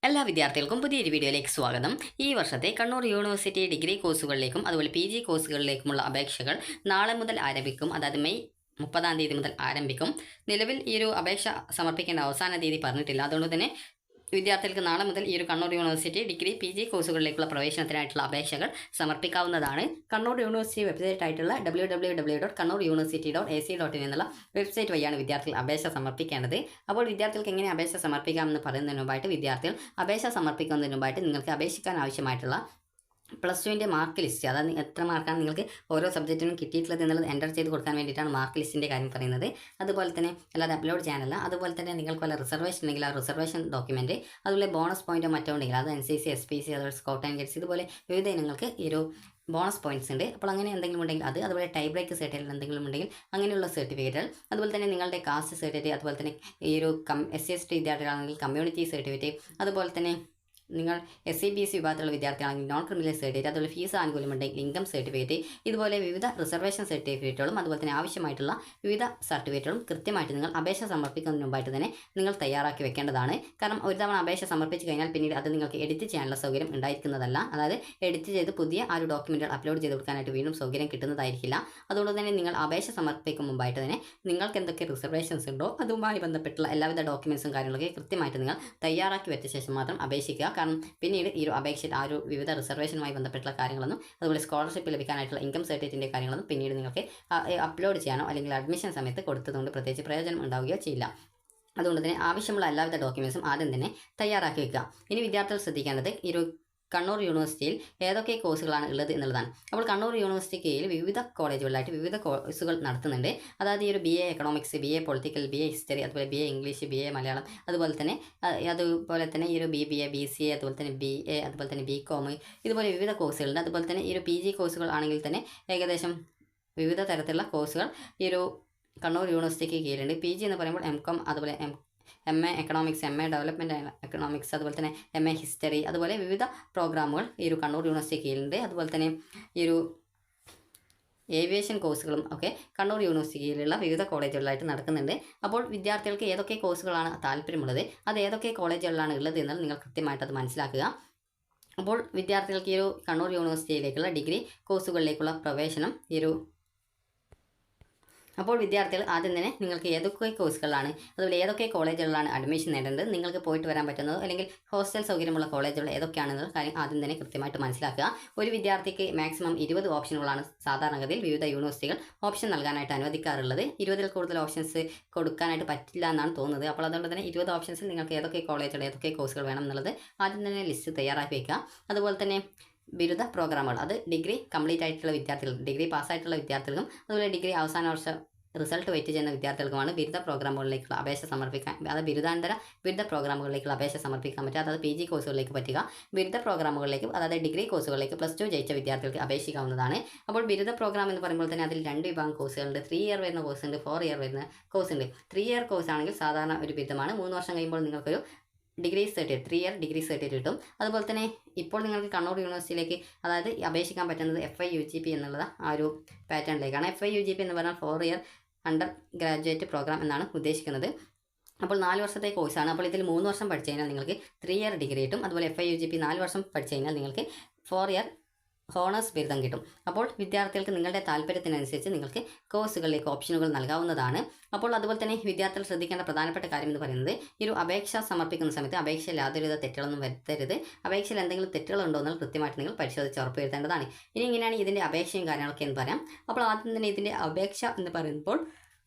എല്ലാ വിദ്യാർത്ഥികൾക്കും പുതിയൊരു വീഡിയോയിലേക്ക് സ്വാഗതം. ഈ വർഷത്തെ കണ്ണൂർ യൂണിവേഴ്സിറ്റി ഡിഗ്രി കോഴ്സുകളിലേക്കും അതുപോലെ PG കോഴ്സുകളിലേക്കുമുള്ള അപേക്ഷകൾ നാളെ മുതൽ ആരംഭിക്കും. അതായത് മെയ് 30-ാം തീയതി മുതൽ ആരംഭിക്കും. നിലവിൽ ഈ ഒരു അപേക്ഷ സമർപ്പിക്കേണ്ട അവസാന തീയതി പറഞ്ഞിട്ടില്ല. അതുകൊണ്ട് തന്നെ വിദ്യാർത്ഥികൾക്ക് നാളെ മുതൽ ഈ ഒരു കണ്ണൂർ യൂണിവേഴ്സിറ്റി ഡിഗ്രി PG കോഴ്സുകളിലേക്കുള്ള പ്രവേശനത്തിനായിട്ടുള്ള അപേക്ഷകൾ സമർപ്പിക്കാവുന്നതാണ്. കണ്ണൂർ യൂണിവേഴ്സിറ്റി വെബ്സൈറ്റ് ആയിട്ടുള്ള www.kannuruniversity.ac.in എന്നുള്ള വെബ്സൈറ്റ് വഴിയാണ് വിദ്യാർത്ഥികൾ അപേക്ഷ സമർപ്പിക്കേണ്ടത്. അപ്പോൾ വിദ്യാർത്ഥികൾക്ക് എങ്ങനെ അപേക്ഷ സമർപ്പിക്കാമെന്ന് പറയുന്നതിന് മുമ്പായിട്ട് വിദ്യാർത്ഥികൾ അപേക്ഷ സമർപ്പിക്കുന്നതിന് മുമ്പായിട്ട് നിങ്ങൾക്ക് അപേക്ഷിക്കാൻ ആവശ്യമായിട്ടുള്ള +2ൻ്റെ മാർക്ക് ലിസ്റ്റ്, അതായത് എത്ര മാർക്കാണ് നിങ്ങൾക്ക് ഓരോ സബ്ജക്റ്റിനും കിട്ടിയിട്ടുള്ളത് എന്നുള്ളത് എൻ്റർ ചെയ്ത് കൊടുക്കാൻ വേണ്ടിയിട്ടാണ് മാർക്ക് ലിസ്റ്റിൻ്റെ കാര്യം പറയുന്നത്. അതുപോലെ തന്നെ അല്ലാതെ അപ്ലോഡ് ചെയ്യാനല്ല. അതുപോലെ തന്നെ നിങ്ങൾക്ക് വല്ല റിസർവേഷൻ ഉണ്ടെങ്കിൽ ആ റിസർവേഷൻ ഡോക്യുമെൻറ്റ്, അതുപോലെ ബോണസ് പോയിൻറ്റോ മറ്റോ ഉണ്ടെങ്കിൽ അത് NCC, SPC, അതുപോലെ സ്കൗട്ട് ആൻഡ് ഗൈഡ്സ്, ഇതുപോലെ വിവിധ ഇനങ്ങൾക്ക് ഈ ഒരു ബോണസ് പോയിന്റ്സ് ഉണ്ട്. അപ്പോൾ അങ്ങനെ എന്തെങ്കിലും ഉണ്ടെങ്കിൽ അത്, അതുപോലെ ടൈ ബ്രേക്ക് സർട്ടിഫിക്കറ്റ് എന്തെങ്കിലും ഉണ്ടെങ്കിൽ അങ്ങനെയുള്ള സർട്ടിഫിക്കറ്റുകൾ, അതുപോലെ തന്നെ നിങ്ങളുടെ കാസ്റ്റ് സർട്ടിഫിക്കറ്റ്, അതുപോലെ തന്നെ ഈ ഒരു SC/ST വിദ്യാർത്ഥികളാണെങ്കിൽ കമ്മ്യൂണിറ്റി സർട്ടിഫിക്കറ്റ്, അതുപോലെ തന്നെ നിങ്ങൾ SC/BC വിഭാഗത്തിലുള്ള വിദ്യാർത്ഥികളാണെങ്കിൽ നോൺ ക്രിമിനൽ സർട്ടിഫിക്കറ്റ്, അതുപോലെ ഫീസ് ആനുകൂല്യമുണ്ടെങ്കിൽ ഇൻകം സർട്ടിഫിക്കറ്റ്, ഇതുപോലെ വിവിധ റിസർവേഷൻ സർട്ടിഫിക്കറ്റുകളും അതുപോലെ തന്നെ ആവശ്യമായിട്ടുള്ള വിവിധ സർട്ടിഫിക്കറ്റുകളും കൃത്യമായിട്ട് നിങ്ങൾ അപേക്ഷ സമർപ്പിക്കുന്നതിന് മുമ്പായിട്ട് തന്നെ നിങ്ങൾ തയ്യാറാക്കി വെക്കേണ്ടതാണ്. കാരണം ഒരു തവണ അപേക്ഷ സമർപ്പിച്ച് കഴിഞ്ഞാൽ പിന്നീട് അത് നിങ്ങൾക്ക് എഡിറ്റ് ചെയ്യാനുള്ള സൗകര്യം ഉണ്ടായിരിക്കുന്നതല്ല. അതായത് എഡിറ്റ് ചെയ്ത് പുതിയ ആ ഒരു ഡോക്യുമെൻറ്റുകൾ അപ്ലോഡ് ചെയ്ത് കൊടുക്കാനായിട്ട് വീണ്ടും സൗകര്യം കിട്ടുന്നതായിരിക്കില്ല. അതുകൊണ്ട് തന്നെ നിങ്ങൾ അപേക്ഷ സമർപ്പിക്കും മുമ്പായിട്ട് തന്നെ നിങ്ങൾക്ക് എന്തൊക്കെ റിസർവേഷൻസ് ഉണ്ടോ അതുമായി ബന്ധപ്പെട്ടുള്ള എല്ലാവിധ ഡോക്യുമെൻറ്റ്സും കാര്യങ്ങളൊക്കെ കൃത്യമായിട്ട് നിങ്ങൾ തയ്യാറാക്കി വെച്ച ശേഷം മാത്രം അപേക്ഷിക്കുക. കാരണം പിന്നീട് ഈ ഒരു അപേക്ഷയിൽ ആ ഒരു വിവിധ റിസർവേഷനുമായി ബന്ധപ്പെട്ടുള്ള കാര്യങ്ങളൊന്നും, അതുപോലെ സ്കോളർഷിപ്പ് ലഭിക്കാനായിട്ടുള്ള ഇൻകം സർട്ടിഫിക്കറ്റിൻ്റെ കാര്യങ്ങളൊന്നും പിന്നീട് നിങ്ങൾക്ക് അപ്ലോഡ് ചെയ്യാനോ അല്ലെങ്കിൽ അഡ്മിഷൻ സമയത്ത് കൊടുത്തതുകൊണ്ട് പ്രത്യേകിച്ച് പ്രയോജനം ഉണ്ടാവുകയോ ചെയ്യില്ല. അതുകൊണ്ട് തന്നെ ആവശ്യമുള്ള എല്ലാവിധ ഡോക്യുമെൻറ്റ്സും ആദ്യം തന്നെ തയ്യാറാക്കി വെക്കുക. ഇനി വിദ്യാർത്ഥികൾ ശ്രദ്ധിക്കേണ്ടത് ഈ ഒരു കണ്ണൂർ യൂണിവേഴ്സിറ്റിയിൽ ഏതൊക്കെ കോഴ്സുകളാണ് ഉള്ളത് എന്നുള്ളതാണ്. അപ്പോൾ കണ്ണൂർ യൂണിവേഴ്സിറ്റി കീഴിൽ വിവിധ കോളേജുകളിലായിട്ട് വിവിധ കോഴ്സുകൾ നടത്തുന്നുണ്ട്. അതായത് ഈ ഒരു BA economics, BA political, BA history, അതുപോലെ BA ഇംഗ്ലീഷ്, BA മലയാളം, അതുപോലെ തന്നെ ഈ ഒരു BBA, BCA, അതുപോലെ തന്നെ BA, അതുപോലെ തന്നെ BCom, ഇതുപോലെ വിവിധ കോഴ്സുകളുണ്ട്. അതുപോലെ തന്നെ ഈ ഒരു PG കോഴ്സുകൾ ആണെങ്കിൽ തന്നെ ഏകദേശം വിവിധ തരത്തിലുള്ള കോഴ്സുകൾ ഈ ഒരു കണ്ണൂർ യൂണിവേഴ്സിറ്റിക്ക് കീഴിലുണ്ട്. PG എന്ന് പറയുമ്പോൾ MCom, അതുപോലെ MA economics, MA development economics, അതുപോലെ തന്നെ MA ഹിസ്റ്ററി, അതുപോലെ വിവിധ പ്രോഗ്രാമുകൾ ഈ ഒരു കണ്ണൂർ യൂണിവേഴ്സിറ്റി കീഴിലുണ്ട്. അതുപോലെ തന്നെ ഈ ഒരു ഏവിയേഷൻ കോഴ്സുകളും ഒക്കെ കണ്ണൂർ യൂണിവേഴ്സിറ്റിയിലുള്ള വിവിധ കോളേജുകളിലായിട്ട് നടക്കുന്നുണ്ട്. അപ്പോൾ വിദ്യാർത്ഥികൾക്ക് ഏതൊക്കെ കോഴ്സുകളാണ് താല്പര്യമുള്ളത്, അത് ഏതൊക്കെ കോളേജുകളിലാണ് ഉള്ളത് എന്നാൽ നിങ്ങൾ കൃത്യമായിട്ട് അത് മനസ്സിലാക്കുക. അപ്പോൾ വിദ്യാർത്ഥികൾക്ക് ഈ ഒരു കണ്ണൂർ യൂണിവേഴ്സിറ്റിയിലേക്കുള്ള ഡിഗ്രി കോഴ്സുകളിലേക്കുള്ള പ്രവേശനം അപ്പോൾ വിദ്യാർത്ഥികൾ ആദ്യം തന്നെ നിങ്ങൾക്ക് ഏതൊക്കെ കോഴ്സുകളാണ്, അതുപോലെ ഏതൊക്കെ കോളേജുകളിലാണ് അഡ്മിഷൻ നേടേണ്ടത്, നിങ്ങൾക്ക് പോയിട്ട് വരാൻ പറ്റുന്നതോ അല്ലെങ്കിൽ ഹോസ്റ്റൽ സൗകര്യമുള്ള കോളേജുകൾ ഏതൊക്കെയാണെന്നുള്ള കാര്യം ആദ്യം തന്നെ കൃത്യമായിട്ട് മനസ്സിലാക്കുക. ഒരു വിദ്യാർത്ഥിക്ക് മാക്സിമം 20 ഓപ്ഷനുകളാണ് സാധാരണഗതിയിൽ വിവിധ യൂണിവേഴ്സിറ്റികൾ ഓപ്ഷൻ നൽകാനായിട്ട് അനുവദിക്കാറുള്ളത്. 20-ൽ കൂടുതൽ ഓപ്ഷൻസ് കൊടുക്കാനായിട്ട് പറ്റില്ല എന്നാണ് തോന്നുന്നത്. അപ്പോൾ അതുകൊണ്ട് തന്നെ 20 ഓപ്ഷൻസിൽ നിങ്ങൾക്ക് ഏതൊക്കെ കോളേജുകൾ, ഏതൊക്കെ കോഴ്സുകൾ വേണം എന്നുള്ളത് ആദ്യം തന്നെ ലിസ്റ്റ് തയ്യാറാക്കി വയ്ക്കുക. അതുപോലെ തന്നെ ബിരുദ പ്രോഗ്രാമുകൾ, അത് ഡിഗ്രി കംപ്ലീറ്റ് ആയിട്ടുള്ള വിദ്യാർത്ഥികൾ, ഡിഗ്രി പാസ്സായിട്ടുള്ള വിദ്യാർത്ഥികൾക്കും അതുപോലെ ഡിഗ്രി അവസാന വർഷ റിസൾട്ട് വെയിറ്റ് ചെയ്യുന്ന വിദ്യാർത്ഥികൾക്കുമാണ് ബിരുദ പ്രോഗ്രാമുകളിലേക്കുള്ള അപേക്ഷ സമർപ്പിക്കാൻ, അതായത് ബിരുദാനന്തര ബിരുദ പ്രോഗ്രാമുകളിലേക്കുള്ള അപേക്ഷ സമർപ്പിക്കാൻ പറ്റുക. അതായത് PG കോഴ്സുകളിലേക്ക് പറ്റുക. ബിരുദ പ്രോഗ്രാമുകളിലേക്ക്, അതായത് ഡിഗ്രി കോഴ്സുകളിലേക്ക് +2 ജയിച്ച വിദ്യാർത്ഥികൾക്ക് അപേക്ഷിക്കാവുന്നതാണ്. അപ്പോൾ ബിരുദ പ്രോഗ്രാം എന്ന് പറയുമ്പോൾ തന്നെ അതിൽ 2 വിഭാഗം കോഴ്സുകളുണ്ട്. 3 ഇയർ വരുന്ന കോഴ്സുണ്ട്, 4 ഇയർ വരുന്ന കോഴ്സുണ്ട്. 3 ഇയർ കോഴ്സ് ആണെങ്കിൽ സാധാരണ ഒരു ബിരുദമാണ്. 3 വർഷം കഴിയുമ്പോൾ നിങ്ങൾക്കൊരു degree certificate, 3 year degree certificate കിട്ടും. അതുപോലെ തന്നെ ഇപ്പോൾ നിങ്ങൾക്ക് കണ്ണൂർ യൂണിവേഴ്സിറ്റിയിലേക്ക് അതായത് അപേക്ഷിക്കാൻ പറ്റുന്നത് FIUGP എന്നുള്ള ആ ഒരു പാറ്റേണിലേക്കാണ്. FIUGP എന്ന് പറഞ്ഞാൽ 4 ഇയർ അണ്ടർ ഗ്രാജുവേറ്റ് പ്രോഗ്രാം എന്നാണ് ഉദ്ദേശിക്കുന്നത്. അപ്പോൾ 4 വർഷത്തെ കോഴ്സാണ്. അപ്പോൾ ഇതിൽ 3 വർഷം പഠിച്ചു കഴിഞ്ഞാൽ നിങ്ങൾക്ക് 3 ഇയർ ഡിഗ്രി കിട്ടും. അതുപോലെ FIUGP 4 വർഷം പഠിച്ചു കഴിഞ്ഞാൽ നിങ്ങൾക്ക് 4 ഇയർ ഹോണേഴ്സ് ബിരുദം കിട്ടും. അപ്പോൾ വിദ്യാർത്ഥികൾക്ക് നിങ്ങളുടെ താല്പര്യത്തിനനുസരിച്ച് നിങ്ങൾക്ക് കോഴ്സുകളിലേക്ക് ഓപ്ഷനുകൾ നൽകാവുന്നതാണ്. അപ്പോൾ അതുപോലെ തന്നെ വിദ്യാർത്ഥികൾ ശ്രദ്ധിക്കേണ്ട പ്രധാനപ്പെട്ട കാര്യം എന്ന് പറയുന്നത് ഈ ഒരു അപേക്ഷ സമർപ്പിക്കുന്ന സമയത്ത് അപേക്ഷയിൽ യാതൊരുവിധ തെറ്റുകളൊന്നും വരുത്തരുത്. അപേക്ഷയിൽ എന്തെങ്കിലും തെറ്റുകളുണ്ടോ എന്നാൽ കൃത്യമായിട്ട് നിങ്ങൾ പരിശോധിച്ച് ഉറപ്പുവരുത്തേണ്ടതാണ്. ഇനി ഇങ്ങനെയാണ് ഇതിൻ്റെ അപേക്ഷയും കാര്യങ്ങളൊക്കെ എന്ന് പറയാം. അപ്പോൾ ആദ്യം തന്നെ ഇതിൻ്റെ അപേക്ഷ എന്ന് പറയുമ്പോൾ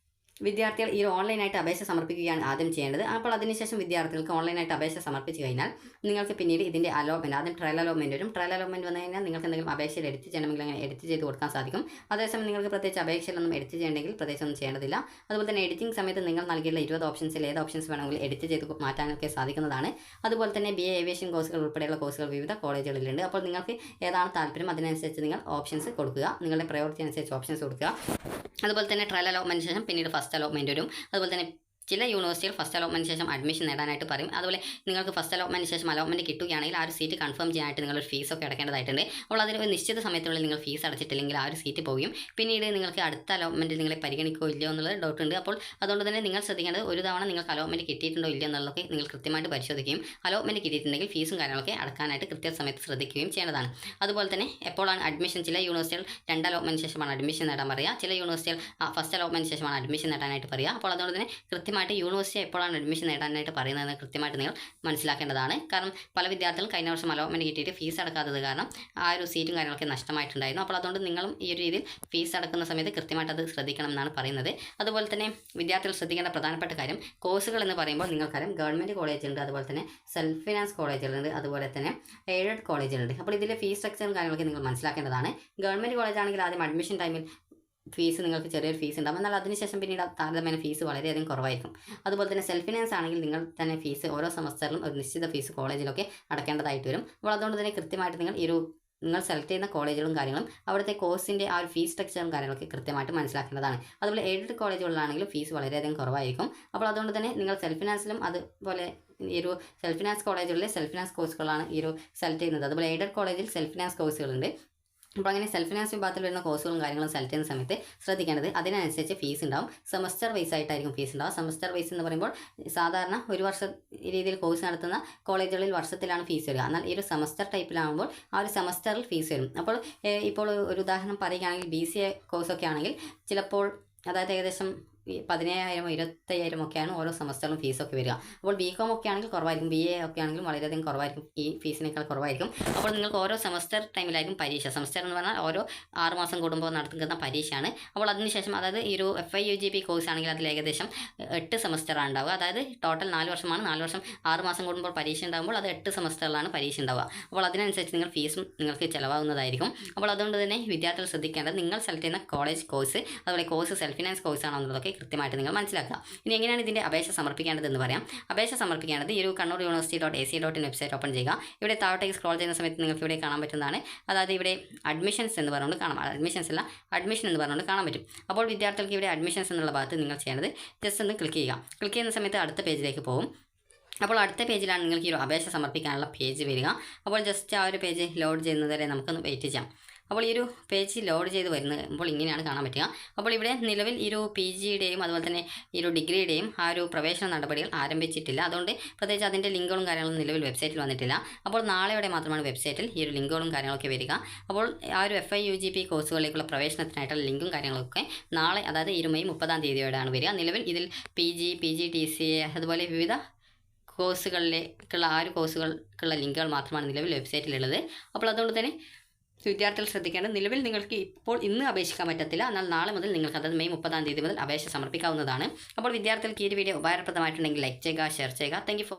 വിദ്യാർത്ഥികൾ ഈ ഓൺലൈനായിട്ട് അപേക്ഷ സമർപ്പിക്കുകയാണ് ആദ്യം ചെയ്യേണ്ടത്. അപ്പോൾ അതിനുശേഷം വിദ്യാർത്ഥികൾക്ക് ഓൺലൈനായിട്ട് അപേക്ഷ സമർപ്പിച്ച് കഴിഞ്ഞാൽ നിങ്ങൾക്ക് പിന്നീട് ഇതിൻ്റെ അലോട്ട്മെൻറ്റ്, ആദ്യം ട്രയൽ അലോട്ട്മെൻറ്റ് വരും. ട്രയൽ അലോട്ട്മെൻറ്റ് വന്നു കഴിഞ്ഞാൽ നിങ്ങൾക്ക് എന്തെങ്കിലും അപേക്ഷയിൽ എഡിറ്റ് ചെയ്യണമെങ്കിൽ അങ്ങനെ എഡിറ്റ് ചെയ്ത് കൊടുക്കാൻ സാധിക്കും. അതേസമയം നിങ്ങൾക്ക് പ്രത്യേകിച്ച് അപേക്ഷയിലൊന്നും എഡിറ്റ് ചെയ്യണമെങ്കിൽ പ്രത്യേകിച്ച് ഒന്നും ചെയ്യേണ്ടതില്ല. അതുപോലെ തന്നെ എഡിറ്റിംഗ് സമയത്ത് നിങ്ങൾ നൽകിയുള്ള 20 ഓപ്ഷൻസിൽ ഏത് ഓപ്ഷൻസ് വേണമെങ്കിൽ എഡിറ്റ് ചെയ്ത് മാറ്റാനൊക്കെ സാധിക്കുന്നതാണ്. അതുപോലെ തന്നെ BA ഏവിയേഷൻ കോഴ്സുകൾ ഉൾപ്പെടെയുള്ള കോഴ്സുകൾ വിവിധ കോളേജുകളിലുണ്ട്. അപ്പോൾ നിങ്ങൾക്ക് ഏതാണ് താല്പര്യം അതിനനുസരിച്ച് നിങ്ങൾ ഓപ്ഷൻസ് കൊടുക്കുക, നിങ്ങളുടെ പ്രയോറിറ്റി അനുസരിച്ച് ഓപ്ഷൻസ് കൊടുക്കുക. അതുപോലെ തന്നെ ട്രയൽ അലോട്ട്മെൻറ്റിന് ശേഷം പിന്നീട് ഫസ്റ്റ് അലോട്ട്മെൻറ്റ് വരും. അതുപോലെ തന്നെ ചില യൂണിവേഴ്സിറ്റികൾ ഫസ്റ്റ് അലോട്ട്മെൻറ്റിന് ശേഷം അഡ്മിഷൻ നേടാനായിട്ട് പറയും. അതുപോലെ നിങ്ങൾക്ക് ഫസ്റ്റ് അലോട്ട്മെൻറ്റിന് ശേഷം അലോട്ട്മെൻറ്റ് കിട്ടുകയാണെങ്കിൽ ആ ഒരു സീറ്റ് കൺഫേം ചെയ്യാനായിട്ട് നിങ്ങളൊരു ഫീസൊക്കെ അടക്കേണ്ടതായിട്ടുണ്ട്. അപ്പോൾ അതിന് നിശ്ചിത സമയത്തിനുള്ളിൽ നിങ്ങൾ ഫീസ് അടച്ചിട്ടില്ലെങ്കിൽ ആ ഒരു സീറ്റ് പോവുകയും പിന്നീട് നിങ്ങൾക്ക് അടുത്ത അലോട്ട്മെൻറ്റിൽ നിങ്ങളെ പരിഗണിക്കുകയോ ഇല്ലയോ എന്നുള്ളത് ഡൗട്ട് ഉണ്ട്. അപ്പോൾ അതുകൊണ്ട് തന്നെ നിങ്ങൾ ശ്രദ്ധിക്കേണ്ടത് ഒരു തവണ നിങ്ങൾക്ക് അലോട്ട്മെൻറ്റ് കിട്ടിയിട്ടുണ്ടോ ഇല്ലയോ എന്നുള്ളതൊക്കെ നിങ്ങൾ കൃത്യമായിട്ട് പരിശോധിക്കുകയും അലോട്ട്മെൻറ്റ് കിട്ടിയിട്ടുണ്ടെങ്കിൽ ഫീസും കാര്യങ്ങളൊക്കെ അടക്കാനായിട്ട് കൃത്യസമയത്ത് ശ്രദ്ധിക്കുകയും ചെയ്യേണ്ടതാണ്. അതുപോലെ തന്നെ എപ്പോഴാണ് അഡ്മിഷൻ, ചില യൂണിവേഴ്സിറ്റികൾ 2 അലോട്ട്മെൻറ്റിന് ശേഷമാണ് അഡ്മിഷൻ നേടാൻ പറയുക, ചില യൂണിവേഴ്സിറ്റികൾ ഫസ്റ്റ് അലോട്ട്മെൻറ്റിന് ശേഷമാണ് അഡ്മിഷൻ നേടാനായിട്ട് പറയുക. അപ്പോൾ അതുകൊണ്ട് തന്നെ കൃത്യമായിട്ട് യൂണിവേഴ്സിറ്റി എപ്പോഴാണ് അഡ്മിഷൻ നേടാനായിട്ട് പറയുന്നതെന്ന് കൃത്യമായിട്ട് നിങ്ങൾ മനസ്സിലാക്കേണ്ടതാണ്. കാരണം പല വിദ്യാർത്ഥികളും കഴിഞ്ഞ വർഷം അലോട്ട്മെൻറ്റ് കിട്ടിയിട്ട് ഫീസ് അടക്കാത്തത് കാരണം ആ ഒരു സീറ്റും കാര്യങ്ങളൊക്കെ നഷ്ടമായിട്ടുണ്ടായിരുന്നു. അപ്പോൾ അതുകൊണ്ട് നിങ്ങളും ഈ ഒരു രീതിയിൽ ഫീസ് അടക്കുന്ന സമയത്ത് കൃത്യമായിട്ട് അത് ശ്രദ്ധിക്കണം എന്നാണ് പറയുന്നത്. അതുപോലെ തന്നെ വിദ്യാർത്ഥികൾ ശ്രദ്ധിക്കേണ്ട പ്രധാനപ്പെട്ട കാര്യം, കോഴ്സുകൾ എന്ന് പറയുമ്പോൾ നിങ്ങൾക്കറിയാം ഗവൺമെൻറ് കോളേജുണ്ട്, അതുപോലെ തന്നെ സെൽഫ് ഫിനാൻസ് കോളേജുകളുണ്ട്, അതുപോലെ തന്നെ എയ്ഡഡ് കോളേജുകളുണ്ട്. അപ്പോൾ ഇതിലെ ഫീസ് സ്ട്രക്ചറും കാര്യങ്ങളൊക്കെ നിങ്ങൾ മനസ്സിലാക്കേണ്ടതാണ്. ഗവൺമെൻറ് കോളേജ് ആണെങ്കിൽ ആദ്യം അഡ്മിഷൻ ടൈമിൽ ഫീസ് നിങ്ങൾക്ക് ചെറിയൊരു ഫീസ് ഉണ്ടാകും, എന്നാൽ അതിനുശേഷം പിന്നീട് താരതമ്യേന ഫീസ് വളരെയധികം കുറവായിരിക്കും. അതുപോലെ തന്നെ സെൽഫ് ഫിനാൻസ് ആണെങ്കിൽ നിങ്ങൾ തന്നെ ഫീസ് ഓരോ സെമസ്റ്ററിലും ഒരു നിശ്ചിത ഫീസ് കോളേജിലൊക്കെ അടക്കേണ്ടതായിട്ട് വരും. അപ്പോൾ അതുകൊണ്ട് തന്നെ കൃത്യമായിട്ട് നിങ്ങൾ സെലക്ട് ചെയ്യുന്ന കോളേജുകളും കാര്യങ്ങളും അവിടുത്തെ കോഴ്സിൻ്റെ ആ ഒരു ഫീസ് സ്ട്രക്ചറും കാര്യങ്ങളൊക്കെ കൃത്യമായിട്ട് മനസ്സിലാക്കേണ്ടതാണ്. അതുപോലെ എയ്ഡഡ് കോളേജുകളിലാണെങ്കിലും ഫീസ് വളരെയധികം കുറവായിരിക്കും. അപ്പോൾ അതുകൊണ്ട് തന്നെ നിങ്ങൾ സെൽഫ് ഫിനാൻസിലും അതുപോലെ ഈ ഒരു സെൽഫ് ഫിനാൻസ് കോളേജുകളിലെ സെൽഫ് ഫിനാൻസ് കോഴ്സുകളാണ് ഈ ഒരു സെലക്ട് ചെയ്യുന്നത്. അതുപോലെ എയ്ഡഡ് കോളേജിൽ സെൽഫ് ഫിനാൻസ് കോഴ്സുകളുണ്ട്. അപ്പോൾ അങ്ങനെ സെൽഫ് ഫിനാൻസ് വിഭാഗത്തിൽ വരുന്ന കോഴ്സുകളും കാര്യങ്ങളും സെലക്ട് ചെയ്യുന്ന സമയത്ത് ശ്രദ്ധിക്കേണ്ടത് അതിനനുസരിച്ച് ഫീസ് ഉണ്ടാവും. സെമസ്റ്റർ വൈസ് ആയിട്ടായിരിക്കും ഫീസ് ഉണ്ടാവും. സെമസ്റ്റർ വൈസ് എന്ന് പറയുമ്പോൾ സാധാരണ ഒരു വർഷം രീതിയിൽ കോഴ്സ് നടത്തുന്ന കോളേജുകളിൽ വർഷത്തിലാണ് ഫീസ് വരിക. എന്നാൽ ഈ ഒരു സെമസ്റ്റർ ടൈപ്പിലാകുമ്പോൾ ആ ഒരു സെമസ്റ്ററിൽ ഫീസ് വരും. അപ്പോൾ ഇപ്പോൾ ഒരു ഉദാഹരണം പറയുകയാണെങ്കിൽ BCA കോഴ്സൊക്കെ ആണെങ്കിൽ ചിലപ്പോൾ അതായത് ഏകദേശം 15,000 25,000 ഒക്കെയാണ് ഓരോ സെമസ്റ്ററിലും ഫീസൊക്കെ വരിക. അപ്പോൾ BCom ഒക്കെ ആണെങ്കിൽ കുറവായിരിക്കും, BA ഒക്കെ ആണെങ്കിലും വളരെയധികം കുറവായിരിക്കും, ഈ ഫീസിനേക്കാൾ കുറവായിരിക്കും. അപ്പോൾ നിങ്ങൾക്ക് ഓരോ സെമസ്റ്റർ ടൈമിലായിരിക്കും പരീക്ഷ. സെമസ്റ്റർ എന്ന് പറഞ്ഞാൽ ഓരോ 6 മാസം കൂടുമ്പോൾ നടത്തുന്ന പരീക്ഷയാണ്. അപ്പോൾ അതിനുശേഷം അതായത് ഈ ഒരു FIUGP കോഴ്സ് ആണെങ്കിൽ അതിൽ ഏകദേശം 8 സെമസ്റ്ററാണ് ഉണ്ടാവുക. അതായത് ടോട്ടൽ 4 വർഷമാണ്. 4 വർഷം 6 മാസം കൂടുമ്പോൾ പരീക്ഷ ഉണ്ടാകുമ്പോൾ അത് 8 സെമസ്റ്ററിലാണ് പരീക്ഷ ഉണ്ടാവുക. അപ്പോൾ അതിനനുസരിച്ച് നിങ്ങൾ ഫീസും നിങ്ങൾക്ക് ചിലവാകുന്നതായിരിക്കും. അപ്പോൾ അതുകൊണ്ട് തന്നെ വിദ്യാർത്ഥികൾ ശ്രദ്ധിക്കേണ്ടത് നിങ്ങൾ സെലക്ട് ചെയ്യുന്ന കോളേജ് കോഴ്സ്, അതുപോലെ കോഴ്സ് സെൽഫ് ഫിനാൻസ് കോഴ്സ് ആണോ എന്നുള്ളതൊക്കെ കൃത്യമായിട്ട് നിങ്ങൾ മനസ്സിലാക്കുക. ഇനി എങ്ങനെയാണ് ഇതിൻ്റെ അപേക്ഷ സമർപ്പിക്കേണ്ടതെന്ന് പറയാം. അപേക്ഷ സമർപ്പിക്കേണ്ടത് ഈ ഒരു kannur.university.ac.in വെബ്സൈറ്റ് ഓപ്പൺ ചെയ്യുക. ഇവിടെ താഴോട്ടേക്ക് സ്ക്രോൾ ചെയ്യുന്ന സമയത്ത് നിങ്ങൾക്ക് ഇവിടെ കാണാൻ പറ്റുന്നതാണ്. അതായത് ഇവിടെ അഡ്മിഷൻസ് എന്ന് പറഞ്ഞുകൊണ്ട് കാണാം, അഡ്മിഷൻസ് അല്ല അഡ്മിഷൻ എന്ന് പറഞ്ഞുകൊണ്ട് കാണാൻ പറ്റും. അപ്പോൾ വിദ്യാർത്ഥികൾക്ക് ഇവിടെ അഡ്മിഷൻസ് എന്നുള്ള ഭാഗത്ത് നിങ്ങൾ ചെയ്യേണ്ടത് ജസ്റ്റ് ഒന്ന് ക്ലിക്ക് ചെയ്യുക. ക്ലിക്ക് ചെയ്യുന്ന സമയത്ത് അടുത്ത പേജിലേക്ക് പോകും. അപ്പോൾ അടുത്ത പേജിലാണ് നിങ്ങൾക്ക് ഈ ഒരു അപേക്ഷ സമർപ്പിക്കാനുള്ള പേജ് വരിക. അപ്പോൾ ജസ്റ്റ് ആ ഒരു പേജ് ലോഡ് ചെയ്യുന്നതുവരെ നമുക്കൊന്ന് വെയിറ്റ് ചെയ്യാം. അപ്പോൾ ഈ ഒരു പേജ് ലോഡ് ചെയ്ത് വരുമ്പോൾ ഇങ്ങനെയാണ് കാണാൻ പറ്റുക. അപ്പോൾ ഇവിടെ നിലവിൽ ഈ ഒരു PGയുടെയും അതുപോലെ തന്നെ ഈ ഒരു ഡിഗ്രിയുടെയും ആ ഒരു പ്രവേശന നടപടികൾ ആരംഭിച്ചിട്ടില്ല. അതുകൊണ്ട് പ്രത്യേകിച്ച് അതിൻ്റെ ലിങ്കുകളും കാര്യങ്ങളും നിലവിൽ വെബ്സൈറ്റിൽ വന്നിട്ടില്ല. അപ്പോൾ നാളെയോടെ മാത്രമാണ് വെബ്സൈറ്റിൽ ഈ ഒരു ലിങ്കുകളും കാര്യങ്ങളൊക്കെ വരിക. അപ്പോൾ ആ ഒരു FIUGP കോഴ്സുകളിലേക്കുള്ള പ്രവേശനത്തിനായിട്ടുള്ള ലിങ്കും കാര്യങ്ങളൊക്കെ നാളെ, അതായത് ഈ മെയ് 30-ാം തീയതിയോടെയാണ് വരിക. നിലവിൽ ഇതിൽ PGTCA അതുപോലെ വിവിധ കോഴ്സുകളിലേക്കുള്ള ആ ഒരു കോഴ്സുകൾക്കുള്ള ലിങ്കുകൾ മാത്രമാണ് നിലവിൽ വെബ്സൈറ്റിലുള്ളത്. അപ്പോൾ അതുകൊണ്ട് തന്നെ വിദ്യാർത്ഥികൾ ശ്രദ്ധിക്കേണ്ടത് നിലവിൽ നിങ്ങൾക്ക് ഇന്ന് അപേക്ഷിക്കാൻ പറ്റത്തില്ല, എന്നാൽ നാളെ മുതൽ നിങ്ങൾക്ക് അതായത് മെയ് 30-ാം തീയതി മുതൽ അപേക്ഷ സമർപ്പിക്കാവുന്നതാണ്. അപ്പോൾ വിദ്യാർത്ഥികൾക്ക് ഈ വീഡിയോ ഉപകാരപ്രദമായിട്ടുണ്ടെങ്കിൽ ലൈക്ക് ചെയ്യുക, ഷെയർ ചെയ്യുക. Thank you for